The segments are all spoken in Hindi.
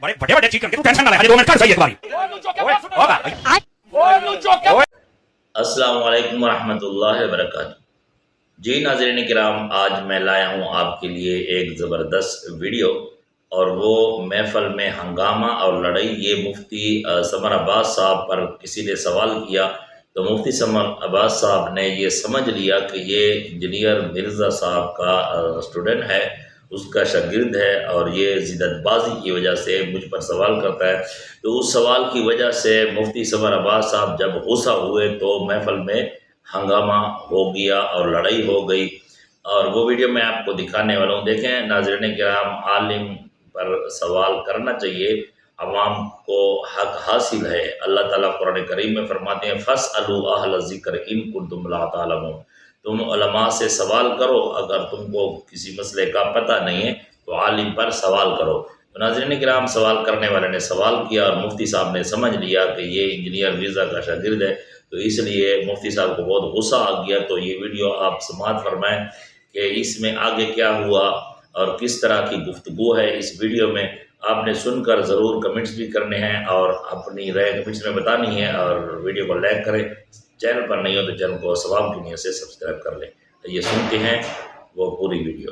बड़े बड़े बड़े चीज करके तू टेंशन ना ले, 2 मिनट कर सही एक बारी। अस्सलाम वालेकुम रहमतुल्लाहि व बरकातुहू। जी नाज़रीन किराम, आज मैं लाया हूँ आपके लिए एक ज़बरदस्त वीडियो, और वो महफल में हंगामा और लड़ाई। ये मुफ्ती समर अब्बास साहब पर किसी ने सवाल किया तो मुफ्ती समर अब्बास साहब ने ये समझ लिया कि ये इंजीनियर मिर्ज़ा साहब का स्टूडेंट है, उसका शागिर्द है, और ये ज़िद्दतबाज़ी की वजह से मुझ पर सवाल करता है। तो उस सवाल की वजह से मुफ्ती समर अब्बास साहब जब गुस्सा हुए तो महफल में हंगामा हो गया और लड़ाई हो गई, और वो वीडियो मैं आपको दिखाने वाला हूँ। देखें नाज़रीन किराम, आलिम पर सवाल करना चाहिए, अवाम को हक हासिल है। अल्लाह ताला कुरान करीम में फरमाते हैं, फ़स्अलू अहल ज़िक्र इन कुन्तुम ला तालमून। तुम उलमा से सवाल करो, अगर तुमको किसी मसले का पता नहीं है तो आलिम पर सवाल करो। तो नाज़रीन किराम, सवाल करने वाले ने सवाल किया और मुफ्ती साहब ने समझ लिया कि ये इंजीनियर मिर्ज़ा का शागिर्द है, तो इसलिए मुफ्ती साहब को बहुत गुस्सा आ गया। तो ये वीडियो आप समाअत फरमाएँ कि इसमें आगे क्या हुआ और किस तरह की गुफ्तगू है। इस वीडियो में आपने सुनकर ज़रूर कमेंट्स भी करने हैं और अपनी राय कमेंट्स में बतानी है, और वीडियो को लाइक करें। चैनल पर नहीं हो तो चैनल को सवाब की नीयत से सब्सक्राइब कर लें। तो ये सुनते हैं वो पूरी वीडियो।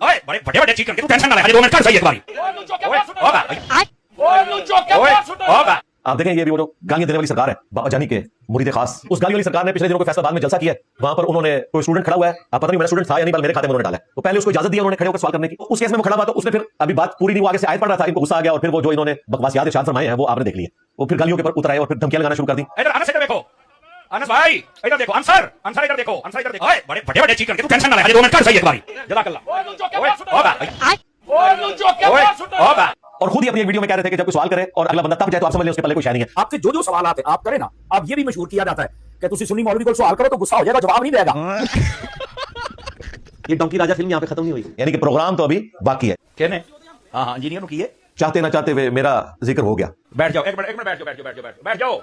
ओए बड़े बड़े बड़े चीज करके तू टेंशन ना ले, 2 मिनट कर सही एक बारी। होगा आप देखें, ये भी वो जो गालियां देने वाली सरकार है, बाबा जानी के मुरीद खास, उस गाली वाली सरकार ने पिछले दिनों को फैसलाबाद में जलसा किया है। वहां पर उन्होंने कोई स्टूडेंट खड़ा हुआ है, आप पता नहीं मेरा स्टूडेंट था या नहीं, मेरे खाते में उन्होंने डाला है। तो पहले उसको इजाजत दी उन्होंने खड़े होकर सवाल करने की, उस केस में वो खड़ा हुआ तो उसने फिर अभी बात पूरी नहीं, वो आगे से आयत पढ़ रहा था, इनको गुस्सा आ गया और फिर वो जो इन्होंने बकवासियात इरशाद फरमाए हैं वो आपने देख लिया। वो फिर गालियों के ऊपर उतर आए और फिर धमकियां लगाना शुरू कर दी। इधर अनस इधर देखो, अनस भाई इधर देखो, आंसर आंसर इधर देखो, आंसर इधर देखो। ओए बड़े बड़े बड़े चीज करके तू टेंशन ना ले, 2 मिनट कर सही एक बारी। जज़ाकल्लाह। होगा और खुद ही अपनी एक वीडियो में कह रहे थे कि जब कोई सवाल करे और अगला बंदा तब जाए तो आप समझ लें उसके पल्ले कोई शय नहीं है। आपसे जो जो सवाल आते आप करें ना, अब ये भी मशहूर किया जाता है कि तुसी सुन्नी मौलवी को सवाल करो तो गुस्सा हो जाएगा, जवाब नहीं देगा। ये डोंकी राजा फिल्म यहाँ पे खत्म नहीं हुई, यानी कि प्रोग्राम तो अभी बाकी है। कहने हां इंजीनियर की है, चाहते ना चाहते हुए मेरा जिक्र हो गया। बैठ जाओ एक मिनट बैठ जाओ।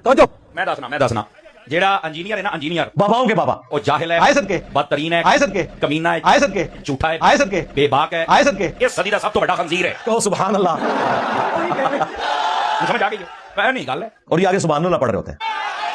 तो जो मैं दसना जेड़ा इंजीनियर है ना, इंजीनियर बाबाओं के बाबा, वो जाहिल है, आए सदके, बदतरीन है, आए सदके, कमीना है, आए सदके, झूठा है, आए सदके, बेबाक है, आए सदके, ये सदी का सब तो बड़ा खंजीर है। तो सुभान अल्लाह। समझ आ गई है नहीं गल है, और ये आगे सुभान अल्लाह पढ़ रहे होते हैं।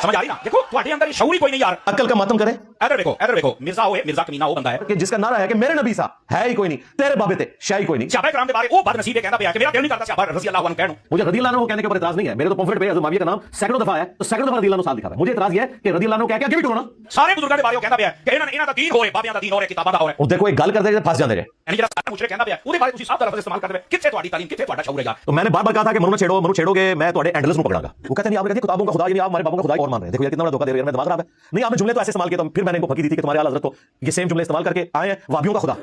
समझ आ रही ना? देखो तुम्हारे अंदर शऊर ही कोई नहीं यार। अक्ल का मातम करे। इधर देखो मिर्जा हो, मिर्जा कमीना हो बंदा है कि जिसका नारा है कि मेरे नबी सा है ही कोई नहीं, तेरे बाबे थे शाही कोई नहीं। सहाबा किराम के बारे वो बदनसीब है, कहता है कि मेरा दिल नहीं करता सहाबा रज़ी अल्लाह अन्हु कहूं। मुझे रज़ी अल्लाह अन्हु कहने के ऊपर इतराज नहीं है। मेरे तो पंफलेट पे हज़रत मुआविया का नाम सैकड़ों दफा है, तो सैकड़ों दफा रज़ी अल्लाह अन्हु साथ लिखा है। मुझे इतराज ये है कि रज़ी अल्लाह अन्हु कह के आगे भी टोना सारे बुजुर्गों के बारे में कहता है कि इन्हां दा दीन हो है, बाबियां दा दीन हो है, किताबां दा हो है। और देखो एक गल करते फंस जाते हैं, यानी जरा सारा मुशरिक कहता है ਉਹਦੇ बारे ਤੁਸੀਂ साफ तरफ इस्तेमाल करते हैं, किथे ਤੁਹਾਡੀ तालीम, किथे ਤੁਹਾਡਾ शऊर है यार। तो मैंने बार बार कहा था कि मनु छेड़ोगे मैं तुम्हारे एंडलेस को पकड़ाऊंगा। वो कहते नहीं, आपने कहती किताबों का खुदा, यानी आप हमारे बाबों का खुदा और मान रहे हैं। देखो यार कितना बड़ा धोखा दे रहे हैं, मेरा दिमाग खराब है। नहीं, आपने जुमले तो ऐसे इस्तेमाल किए, तो फिर मैंने इनको फकी दी थी कि तुम्हारे आला हज़रत तो ये सेम जुमले इस्तेमाल करके आए हैं, वाबियों का खुदा।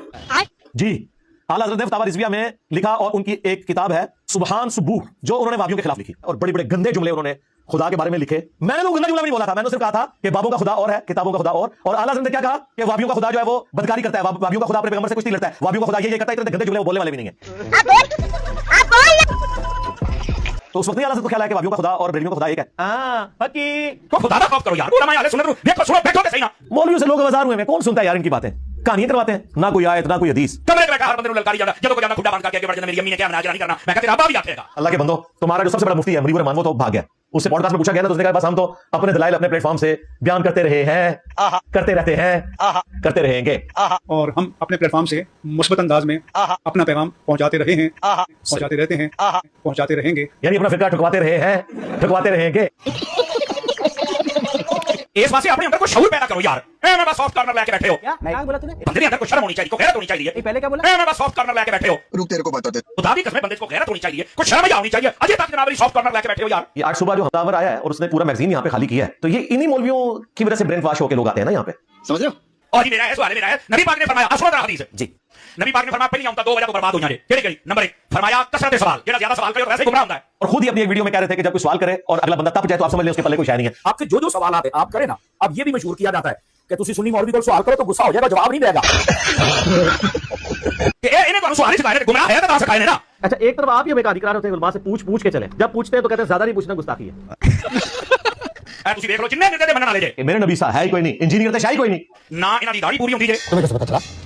जी आला हज़रत ने फतावा रिज़विया में लिखा, और उनकी एक किताब है सुबहान सुबूह, जो उन्होंने वाबियों के खिलाफ लिखी, और बड़े बड़े गंदे जुमले उन्होंने खुदा के बारे में लिखे। मैंने तो गंदा जुमला नहीं बोला था, मैंने सिर्फ कहा था कि बाबों का खुदा और है, किताबों का खुदा और आला हज़रत ने क्या कहा कि वाबियों का खुदा जो है वो बदकारी करता है, वाबियों का खुदा अपने पैगंबर से कुश्ती लड़ता है, वाबियों का खुदा ये करता है। इतने गंदे जुमले वो बोलने वाले भी नहीं है। तो उस वक्त आला हज़रत को ख्याल है कि वाबियों का खुदा और बरेलियों का खुदा एक है। फकी तो खुदा दा खौफ करो यार, पूरा मैं आले सुन देखो सुनो बैठो सही ना। मौलवियों से लोग बाजार हुए हैं, कौन सुनता है यार इनकी बातें, कहानियां करवाते हैं, ना कोई आयत ना कोई हदीस। कमरे में हर बंदे को ललकारी जाना, जब को जाना खुदा बंद करके आगे बढ़ जाना, मेरी अम्मी ने क्या मना नहीं करना, मैं कहते रब्बा भी आखेगा। अल्लाह के बंदो, तुम्हारा जो सबसे बड़ा मुफ्ती है मुनीवर रहमान, वो तो भाग गया। उससे पॉडकास्ट में पूछा गया ना, तो उसने कहा बस हम तो अपने दलाइल अपने प्लेटफॉर्म से बयान करते रहे हैं, करते रहते हैं, करते रहेंगे, और हम अपने प्लेटफॉर्म से मुस्बत अंदाज में अपना पैगाम पहुंचाते रहे हैं, पहुंचाते रहते हैं, पहुंचाते रहेंगे। यानी अपना फिरका ठुकवाते रहे हैं, ठुकवाते रहेंगे। इस बात से अपने अंदर को शऊर पैदा करो यार। मैं बस सॉफ्ट कॉर्नर लेके बैठे हो, क्या बोला तूने? बंदे के अंदर को शर्म होनी चाहिए, को गैरत होनी चाहिए। पहले क्या बोला? मैं बस सॉफ्ट कॉर्नर लेके बैठे हो, रुक तेरे को बताते। खुदा की कसम बंदे को गैरत होनी चाहिए, कुछ शर्म ही आनी चाहिए। अजय तक जनाब सॉफ्ट कॉर्नर लेके बैठे हो यार। ये आज सुबह जो हमलावर आया है और उसने पूरा मैगजीन यहाँ पे खाली किया है, तो ये इन्हीं मौलवियों की वजह से ब्रेन वॉश होकर लोग आते हैं ना यहाँ पे, समझ रहे हो? और ये मेरा है सवाल, मेरा है नबी पाक ने फरमाया, असलो तरह हदीस है जी, नबी पाक ने फरमाया पहली आमता 2 वजह तो बर्बाद हो जाने। केड़ी नंबर 1 फरमाया कसरत सवाल, जेड़ा ज्यादा सवाल करे वैसे ही गुमराह होता है। और खुद ही अपनी एक वीडियो में कह रहे थे कि जब कोई सवाल करे और अगला बंदा तब जाए तो आप समझ लें उसके पल्ले कोई शय नहीं है। आपसे जो जो सवाल आते आप करें ना, अब ये भी मशहूर किया जाता है कि तुसी सुन्नी मौलवी को सवाल करो तो गुस्सा हो जाएगा, जवाब नहीं देगा। इन्हें को सवाल ही सिखाए, गुमराह है तो सिखाए ना। अच्छा, एक तरफ आप ये बेकार इकरार होते हैं, उलमा से पूछ के चले, जब पूछते हैं तो कहते हैं ज्यादा नहीं पूछना गुस्ताखी है। ਐ ਤੁਸੀਂ ਵੇਖ ਲਓ ਜਿੰਨੇ ਮਿਲਦੇ ਤੇ ਮੰਨਣ ਵਾਲੇ ਜੇ मेरे नबी सा है ही कोई नहीं, इंजीनियर तो शाही कोई नहीं। ਨਾ ਇਹਨਾਂ ਦੀ ਦਾੜੀ ਪੂਰੀ ਹੁੰਦੀ ਜੇ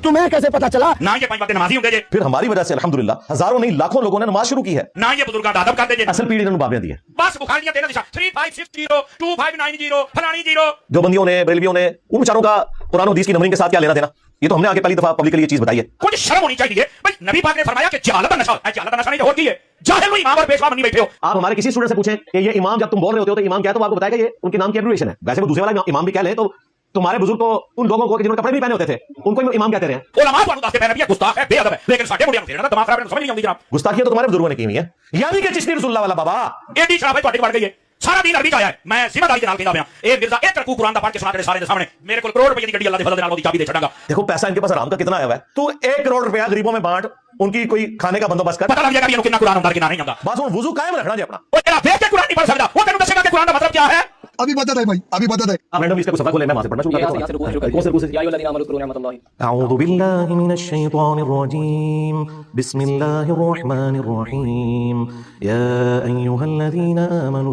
तुम्हें कैसे पता चला ਨਾ ਇਹ ਪੰਜ ਵਕਤ ਨਮਾਜ਼ੀ ਹੁੰਦੇ ਜੇ फिर हमारी वजह से अल्हम्दुलिल्लाह हजारों नहीं लाखों लोगों ने नमाज शुरू की है। ਨਾ ਇਹ ਬਜ਼ੁਰਗਾਂ ਦਾ ਅਦਬ ਕਰਦੇ ਜੇ असल पीढ़ी ने बाबियां दी है। बस बुखारियां तेरे दिशा 3560 2590 फलानी 0 जो बंदियों ने बरेलवियों ने उन बेचारों का कुरान हदीस की नमरीन के साथ क्या लेना देना, ये तो हमने आगे पहली दफा पब्लिक के लिए चीज बताई है। कुछ शर्म होनी चाहिए भाई। नबी पाक ने फरमाया कि जहालत का नशा है, जहालत का नशा नहीं तो और की है जाहिल में इमाम और पेशवा बनी बैठे हो। आप हमारे किसी स्टूडेंट से पूछें कि ये इमाम जब तुम बोल रहे होते हो तो इमाम क्या है, तो वो आपको बताएगा ये उनके नाम की एब्रिविएशन है। वैसे वो दूसरे वाला इमाम भी कह ले तो तुम्हारे बुजुर्ग तो उन लोगों को जिन्होंने कपड़े नहीं पहने होते थे उनको इमाम कहते रहे हैं। उलमा को दस के पहले भी गुस्ताख है, बेअदब है, लेकिन साडे मुंडियां तेरा दिमाग खराब है, समझ नहीं आती जनाब। गुस्ताखियां तो तुम्हारे बुजुर्गों ने की हुई है, यानी कि चिश्ती रसूलुल्लाह वाला बाबा एडी शराब है बढ़ गई है। सारा दिन अरबी का आया है। मैं जिम्मेदारी के नाल कहदा पिया ए मिर्जा एक तरकू कुरान दा पढ़ के सुना तेरे सारे दे सामने मेरे को करोड़ रुपए की गड्डी अल्लाह दे फजल दे नाल ओदी चाबी दे छड़ांगा। देखो पैसा इनके पास आराम का कितना आया हुआ है, तू 1 करोड़ रुपया गरीबों में बांट, उनकी कोई खाने का बंदोबस्त कर, पता लग जाएगा कि कितना कुरान अंदर कितना नहीं आंदा। बस वो वुजू कायम रखना जी अपना। ओ तेरा देख के कुरान नहीं पढ़ सकदा, वो तेनू दसेगा कि कुरान दा मतलब क्या है। अभी बता दे भाई, अभी बता दे। आप रैंडम इसका सफा खोले, मैं वहां से पढ़ना शुरू करता हूं। कौन से रुकू से? अऊज़ु बिल्लाहि मिनश शैतानिर रजीम, बिस्मिल्लाहिर रहमानिर रहीम, या अय्युहल्लज़ीना आमनू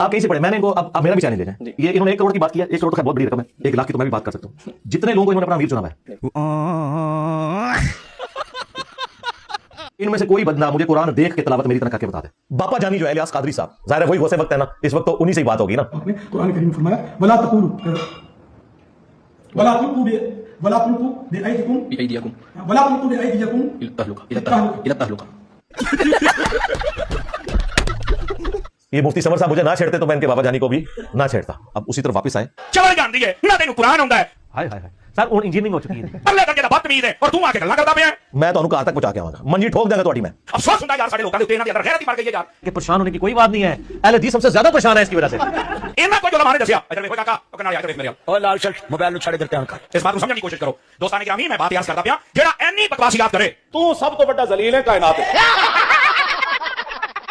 आप कहीं से पढ़े, मैंने इनको अब मेरा भी चैनल देखें, ये इन्होंने 1 करोड़ की बात की है। 1 करोड़ तो बहुत बड़ी रकम है, 1 लाख की तो मैं भी बात कर सकता हूँ। जितने लोगों को इन्होंने अपना अमीर चुना है इनमें से कोई बंदा मुझे कुरान देख के तिलावत मेरी तरह करके बता दे। बापा जानी जो है इलियास कादरी साहब, जाहिर है वही वैसे वक्त है ना, इस वक्त तो उन्हीं से ही बात होगी ना। आपने कुरान करीम में फरमाया वला तकुलू वला तुलकू बिअयदिकुम वला तुलकू बिअयदिकुम इला तहलुका। ये मुफ्ती समर साहब मुझे ना छेड़ते तो मैं इनके बाबा जानी को भी ना छेड़ता। अब उसी तरफ वापस आए। चल जानदी है ना तेनू कुरान आंदा है। हाय हाय हाय सर, उन इंजीनियरिंग हो चुकी है। अल्लाह तक दा बदतमीज है और तू आके गल्ला करदा पिया। मैं तो कहां तक पहुंचा के आऊंगा, मंजी ठोक देगा तोड़ी में। अफसोस होता है यार साडे लोकां दे उत्ते इन्हां दे अंदर गैरत ही मर गई है यार। कि परेशान होने की कोई बात नहीं है, अहले हदीस सबसे ज्यादा परेशान है इसकी वजह से। इन्हां को जो लमाने दसिया इधर देखो काका ओ कनाल यार देख मेरे और लाल शर्ट मोबाइल नु छाड़े करते हैं। इस बात को समझने की कोशिश करो दोस्तान गिरामी। मैं बात याद करदा पिया जेड़ा एनी बकवासियात करे तू सब तो बड़ा जलील है कायनात।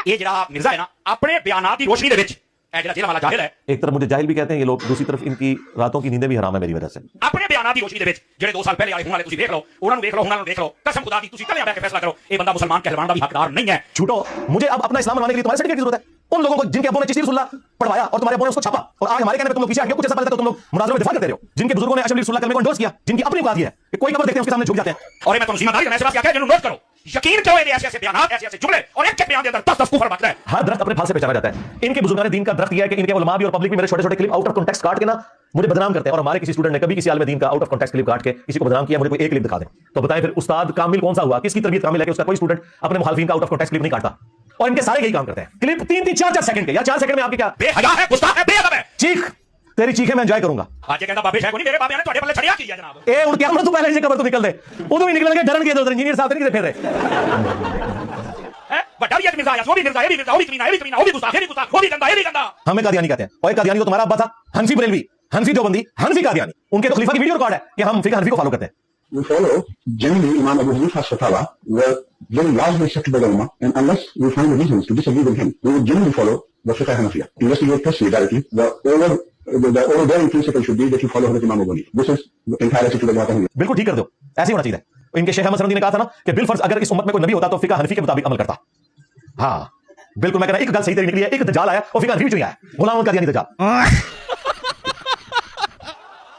ये जेड़ा मिर्जा है ना अपने बयानात की रोशनी दे विच ए जेड़ा जेला वाला जाहिल है, एक तरफ मुझे जाहिल भी कहते हैं ये लोग, दूसरी तरफ इनकी रातों की नींदें भी हराम है मेरी वजह से। अपने बयानात की रोशनी दे विच जेड़े 2 साल पहले आए हुण वाले तुसी देख लो, उन्हां नु देख लो, हुणां नु देख लो, कसम खुदा दी तुसी कल बैठ के फैसला करो ये बंदा मुसलमान कहलवान दा भी हकदार नहीं है। छूटो, मुझे अब अपना इस्लाम मनवाने के लिए तुम्हारे सर्टिफिकेट की जरूरत है। उन लोगों को जिनके अब्बों ने चिश्ती रसूलुल्लाह पढ़वाया और तुम्हारे अब्बों ने उसको छापा और आज हमारे कहने पे तुम लोग पीछे हट गए। कुछ ऐसा पहले तो तुम लोग मुनाज़रों में दिफा करते रहे हो, जिनके बुजुर्गों ने अशरफ रसूलुल्लाह कलमे को एंडोर्स किया, जिनकी अपनी औकात है कि कोई कब्र देखते हैं उसके सामने झुक जाते हैं। और मैं तुम जिम्मेदारी का मैसेज क्या कह जिन्होंने नोट करो, यकीन करो ये ऐसे बयानात ऐसे जुमले और एक बयान के अंदर 10 कुफर बकता है। हर दरख्त अपने फल से पहचाना जाता है। इनके बुजुर्गान दीन का दरख्त यह है कि इनके उलमा भी और पब्लिक भी मेरे छोटे छोटे क्लिप आउट ऑफ कॉन्टेक्स्ट काट के ना मुझे बदनाम करते हैं। और हमारे किसी स्टूडेंट ने कभी किसी आलिम दीन का आउट ऑफ कॉन्टेक्स्ट क्लिप काट के किसी को बदनाम किया, मुझे कोई एक क्लिप दिखा दें तो बताएं फिर उस्ताद कामिल कौन सा हुआ, किसकी तरबियत कामिल है कि उसका कोई स्टूडेंट अपने मुखालिफिन का आउट ऑफ कॉन्टेक्स्ट क्लिप नहीं काटता। और इनके सारे यही काम करते हैं, क्लिप 3-3 4-4 सेकंड के या 4 सेकंड में आपकी क्या बेहया है, गुस्ताख है, बेअदब है। चीख, तेरी चीखें मैं एंजॉय करूंगा। आज ये कहता बाबे है कोनी मेरे बाबे ने तोड़े पल्ले छड़िया किया जनाब। ए उन क्या मतलब तू पहले से कबर तो निकल दे, उदो भी निकल गए डरन के उधर इंजीनियर साहब नहीं फिर रहे है बड़ा ये मिर्जा या वो भी मिर्जा, ये भी मिर्जा, वो भी कमीना, वो भी गुस्ताख, ये भी गुस्ताख, वो भी गंदा, ये भी गंदा। हमें कादियानी कहते हैं और कादियानी तो तुम्हारा अब्बा था, हनफी बरेलवी, हनफी देवबंदी, हनफी कादियानी। उनके तो खलीफा की वीडियो रिकॉर्ड है कि हम फिक्र हनफी को फॉलो करते हैं। We follow generally Imam Abu Hanifa's fatwa were very largely accepted by the Ummah, and unless we find reasons to disagree with him, we would generally follow the Fiqh Hanafiya. Investigate personally directly. The overbearing principle should be that you follow Imam Abu Hanifa. This is the entire attitude of Jamaat Ahmadiyya. बिल्कुल ठीक कर दो, ऐसे होना चाहिए। इनके शेख अहमद सरंदी ने कहा था ना कि बिलफर्ज अगर इस उम्मत में कोई नबी होता तो फिक़ह हनफी के मुताबिक अमल करता। हाँ बिल्कुल, मैं कह रहा एक गल सही तेरी निकली है, एक दज्जाल आया और फिक़ह हनफी चुनी आया, गुलाम का दिया नहीं दज्जाल।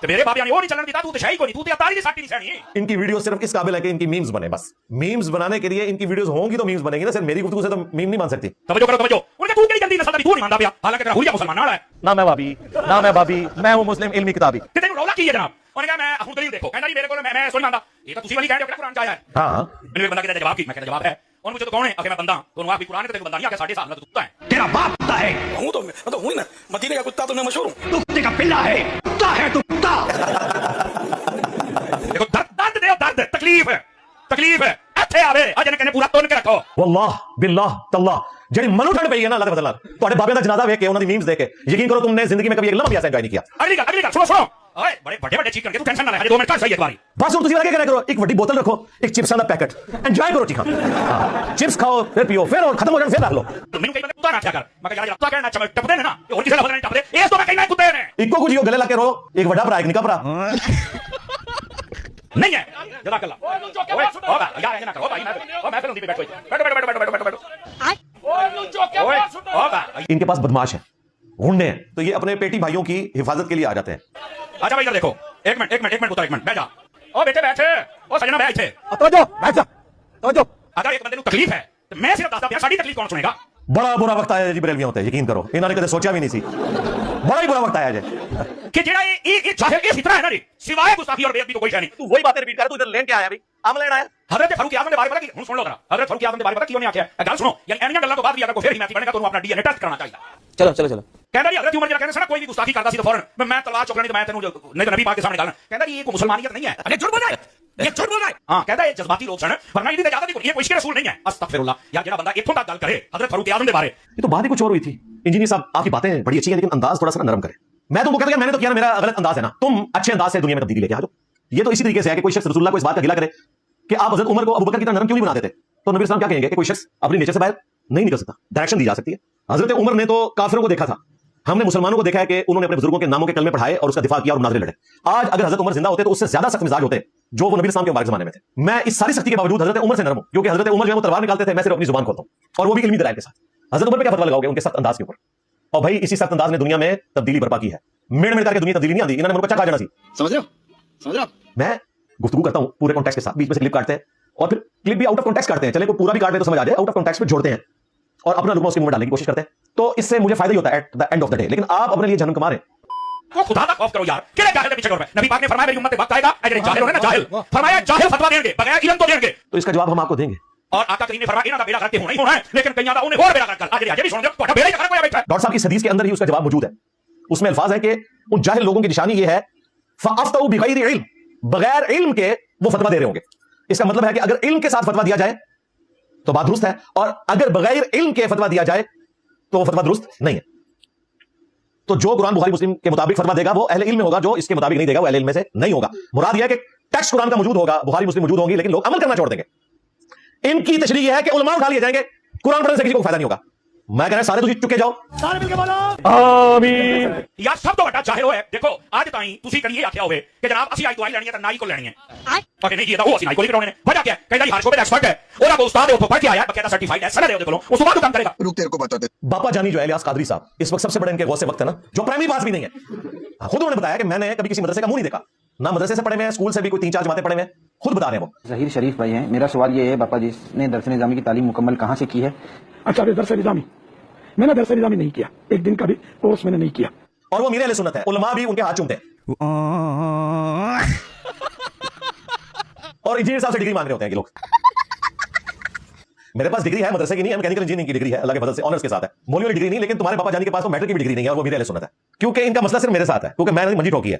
तो मेरे बाप यानी वो नहीं चलन देता, तू तो शाही को नहीं, तू तो अतारी की साटी नहीं सही। इनकी वीडियो सिर्फ इस काबिल है कि इनकी मीम्स बने, बस मीम्स बनाने के लिए इनकी वीडियोस होंगी तो मीम्स बनेंगी ना, सिर्फ मेरी गुफ्तगू से तो मीम नहीं बन सकती। तवज्जो करो तवज्जो, उनके तू केड़ी जल्दी नस्ल दा तू नहीं मानदा पिया, हालांकि तेरा हुलिया मुसलमान वाला है ना मैं भाभी, ना मैं भाभी, मैं हूं मुस्लिम इल्मी किताबी। ते तेनू रौला की है जनाब? उन्होंने कहा मैं अहू दलील देखो, कहना जी मेरे को मैं सुन मानदा, ये तो तुसी वाली कह रहे हो कि कुरान च आया है। हां मैंने एक बंदा कहता जवाब की, मैं कहता जवाब है और मुझे तो कौन है अगर मैं बंदा तो आप भी कुरान के तेरे बंदा नहीं आके साढ़े साल में तो कुत्ता है। तेरा बाप कुत्ता है। हूं तो मैं तो हूं ना, मदीने का कुत्ता तो मैं मशहूर हूं। कुत्ते का पिल्ला है, कुत्ता है तू कुत्ता। देखो दर्द दे, दर्द तकलीफ है ਇੱਥੇ ਆਵੇ ਅੱਜ ਨੇ ਕਹਿੰਦੇ ਪੂਰਾ ਤੁੰਨ ਕੇ ਰੱਖੋ। वल्लाह बिल्लाह तल्लाह ਜਿਹੜੀ ਮਨੂ ਠੰਡ ਪਈ ਹੈ ਨਾ ਅੱਲਾਹ ਤਆਲਾ ਤੁਹਾਡੇ ਬਾਬੇ ਦਾ ਜਨਾਜ਼ਾ ਵੇਖ ਕੇ ਉਹਨਾਂ ਦੀ ਮੀਮਸ ਦੇਖ ਕੇ ਯਕੀਨ ਕਰੋ ਤੁਮਨੇ ਜ਼ਿੰਦਗੀ में कभी एक लम्हा भी ऐसा एंजॉय नहीं किया। अगली गल सुनो ओए बड़े बड़े चीज करके तू टेंशन ना ले हजे 2 मिनट कर सही एक बारी बस और तुसी लगे क्या करो, एक बड़ी बोतल रखो, एक चिप्स का पैकेट, एंजॉय करो चीखा, चिप्स खाओ फिर पियो, फिर और खत्म हो जाए फिर रख लो। तो मैंने कहीं कुत्ता ना क्या कर मैं यार कुत्ता कहना चमक टपदे ने ना और किसी लफज नहीं टपदे इस तो मैं कहीं ना कुत्ते ने इको कुछ गले लाके रो, एक बड़ा भरा एक निका भरा नहीं है जज़ाकल्लाह। ओए होगा यार ऐसे ना करो भाई मैं फिर उनकी पे बैठो ओए होगा। इनके पास बदमाश है, गुंडे हैं, तो ये अपने पेटी भाइयों की हिफाजत के लिए आ जाते हैं। अच्छा भाई इधर देखो, एक मिनट पुत्र, एक मिनट बैठ जा। ओ बेटे बैठ, ओ सजना बैठ थे। तो बैठ जा, तो अगर एक बंदे को तकलीफ है तो मैं सिर्फ दसदा साडी तकलीफ कौन सुनेगा। बड़ा बुरा वक्त आया जी बरेलवियों ते, यकीन करो इन्होंने कदे सोचा भी नहीं सी, बड़ा ही बुरा वक्त आया जी कि जेड़ा ये जाहिल ये फितरा है ना जी, सिवाय गुस्ताखी और बेइज्जती को कोई है नहीं। तू वही बातें रिपीट कर, तू इधर लेन क्या आया भाई, आम लेन आया। हजरत फारूक आजम के बारे में पता कि हुन सुन लो जरा, हजरत फारूक आजम के बारे में पता क्यों नहीं आख्या गल सुनो, यानी एनिया गल्लां तो बाद भी अगर को फिर हिमायती बनेगा तो अपना डीएनए टेस्ट कराना चाहिए। चलो कहंदा जी हजरत उमर जरा कहंदा सना कोई भी गुस्ताखी करदा सी तो फौरन मैं तलवार चुकनी तो मैं तेनू नहीं तो नबी पाक के सामने गालना। कहंदा जी ये कोई मुसलमानियत नहीं है। अरे झूठ बोल रहा है, ये झूठ बोल रहा है। हां कहंदा ये जज्बाती लोग सन, वरना ये इजाजत नहीं, ये कोई इश्क रसूल नहीं है। अस्तगफिरुल्लाह यार, जेड़ा बंदा इथों तक गल करे हजरत फारूक आजम के बारे, ये तो बात ही कुछ और हुई थी। इंजीनियर साहब आपकी बातें बड़ी अच्छी हैं लेकिन अंदाज थोड़ा सा नरम करें। मैं तुमको कहता मैंने तो किया, मेरा गलत अंदाज है ना, तुम अच्छे अंदाज से दुनिया में तब्दीली लेके आ जाओ। ये तो इसी तरीके से है कि कोई शख्स रसूलुल्लाह को इस बात का गिला करे कि आप हजरत उमर को अबू बकर की तरह नरम क्यों नहीं बना देते, तो नबी सल्लल्लाहु अलैहि वसल्लम क्या कहेंगे कि कोई शख्स अपनी नेचर से बाहर नहीं निकल सकता, डायरेक्शन दी जा सकती है। हजरत उमर ने तो काफिरों को देखा था, हमने मुसलमानों को देखा है कि उन्होंने अपने बुजुर्गों के नामों के कलमे पढ़ाए और उसका दिफा किया और मुनाज़रे लड़े। आज अगर हजरत उमर जिंदा होते तो उससे ज्यादा सख्त मिजाज होते जो वो नबी इस्लाम के मुबारक जमाने में थे। मैं इस सारी सख्ती के बावजूद हजरत उमर से नरम हूं, क्योंकि हजरत उमर जो है वो तलवार निकालते थे, मैं सिर्फ अपनी जुबान खोलता हूं और वो भी इल्मी दलाइल के साथ। हजरत उमर पे क्या फतवा लगाओगे उनके सख्त अंदाज के ऊपर? और भाई इसी सख्त अंदाज ने दुनिया में तब्दीली बर्पा की है। मेड़ मेड़ करके दुनिया तब्दीली नहीं आती, इन्होंने मुझे कच्चा खा जाना सी। समझ रहे हो मैं गुफ्तगू करता हूं पूरे कॉन्टेक्स्ट के साथ, बीच में से क्लिप काटते हैं और फिर क्लिप भी आउट ऑफ कॉन्टेक्स्ट काटते हैं। चले को पूरा भी काट दे तो समझ आ जाए, आउट ऑफ कॉन्टेक्स्ट पे जोड़ते हैं और अपना लुकमा उसके मुंह में डालने की कोशिश करते हैं, तो इससे मुझे फायदा ही होता है at the end of the day. लेकिन आप अपने लिए जहन्नम कमा रहे हैं। को खुदा का खौफ करो यार, केड़े जाहिल के पीछे कर। नबी पाक ने फरमाया मेरी उम्मत में वक्त आएगा अगर जाहिल होने ना जाहिल, फरमाया जाहिल फतवा देंगे बगैर इल्म तो देंगे, तो इसका जवाब हम आपको देंगे। और आका करीम ने फरमाया इना दा बेड़ा करके होना ही होना है, लेकिन कईयां दा उन्हें और बेड़ा कर आज ये भी सुन दे ਤੁਹਾਡਾ बेड़ा ही कर कोई बैठा है। डॉक्टर साहब की हदीस के अंदर ही उसका जवाब मौजूद है। उसमें अल्फाज है कि उन जाहिल लोगों की निशानी ये है फअफ्तऊ बिगैर इल्म, बगैर इल्म के वो फतवा दे रहे होंगे। इसका मतलब है कि अगर इल्म के साथ फतवा दिया जाए तो बात दुरुस्त है, और अगर बगैर इल्म के फतवा दिया जाए तो वो फतवा दुरुस्त नहीं है। तो जो कुरान बुखारी मुस्लिम के मुताबिक फतवा देगा वो अहले इल्म में होगा, जो इसके मुताबिक नहीं देगा वो अहले इल्म में से नहीं होगा। मुराद यह है कि टेक्स्ट कुरान का मौजूद होगा, बुखारी मुस्लिम मौजूद होंगी, लेकिन लोग अमल करना छोड़ देंगे। इनकी तशरीह यह है कि उलमा उठा लिए जाएंगे, कुरान पढ़ने से किसी को फायदा नहीं होगा। मैं कह रहा सारे तुझे चुके जाओ, सारे मिलके बोलो आमीन। यार सब तो बड़ा जाहिल है। देखो आज ताई तुसी करिए आख्या होवे कि जनाब असि आई दवाई लेनी है तो नाई को लेनी है, और नहीं किया वो असि नाई को लेकर ने वजह क्या है? कहता जी हर शोबे एक्सपर्ट है और अब उस्ताद है, वो पढ़ के आया बकायदा सर्टिफाइड है, सनद है उसके उस बाद काम करेगा। रुक तेरे को बता दे, बापा जानी जो है इलियास कादरी साहब, इस वक्त सबसे बड़े इनके गौसे वक्त है ना, जो प्राइमरी पास भी नहीं है। खुद उन्होंने बताया कि मैंने कभी किसी मदरसे का मुंह नहीं देखा, ना मदरसे से पढ़े में, स्कूल से भी कोई 3-4 जमातें पढ़े में, खुद बता रहे हैं वो। ज़हीर शरीफ भाई हैं। मेरा सवाल ये है बापा जी ने दरस निज़ामी की तालीम मुकम्मल कहाँ से की है? अच्छा दरस निज़ामी मैंने दरस निज़ामी नहीं किया, एक दिन का भी कोर्स मैंने नहीं किया। और वो मेरे अहले सुन्नत है, उलमा भी उनके हाथ चूमते हैं और इंजीनियर साहब से डिग्री मांग रहे होते हैं कि लोग। मेरे पास डिग्री है, मदरसे की नहीं है, मैकेनिकल इंजीनियरिंग की डिग्री है, अल्लाह के फजल से ऑनर्स के साथ है। मौलवी वाली डिग्री नहीं, लेकिन तुम्हारे पापा जानी के पास तो मैट्रिक की भी डिग्री नहीं है और वो मेरे अहले सुन्नत है, क्योंकि इनका मसला सिर्फ मेरे साथ है, क्योंकि मैंने मंजी ठोकी है।